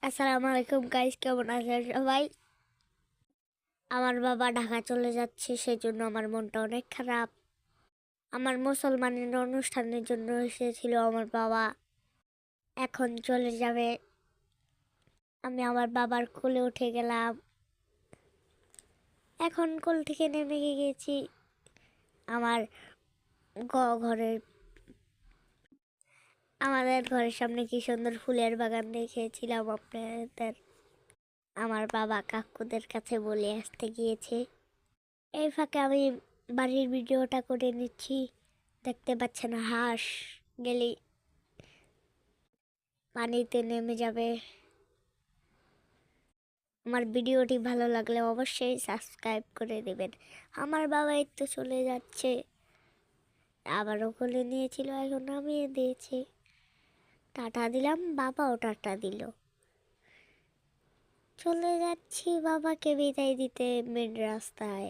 আসসালামু আলাইকুম গাইস, কেমন আছেন সবাই? আমার বাবা ঢাকা চলে যাচ্ছে, সেই জন্য আমার মনটা অনেক খারাপ। আমার মুসলমানের অনুষ্ঠানের জন্য এসেছিল আমার বাবা, এখন চলে যাবে। আমি আমার বাবার কোলে উঠে গেলাম, এখন কোল থেকে নেমে গেছি আমার ঘরের আমাদের ঘরের সামনে কি সুন্দর ফুলের বাগান দেখেছিলাম আপনাদের। আমার বাবা কাকুদের কাছে বলে আসতে গিয়েছে। এই ফাঁকে আমি বাড়ির ভিডিওটা করে নিচ্ছি। দেখতে পাচ্ছেন হাঁস গেলেই পানিতে নেমে যাবে। আমার ভিডিওটি ভালো লাগলে অবশ্যই সাবস্ক্রাইব করে দেবেন। আমার বাবা এই তো চলে যাচ্ছে, আবারও কোলে নিয়েছিল, এখন নামিয়ে দিয়েছে। টাটা দিলাম, বাবাও টাটা দিল। চলে যাচ্ছি বাবাকে বিদায় দিতে মেন রাস্তায়।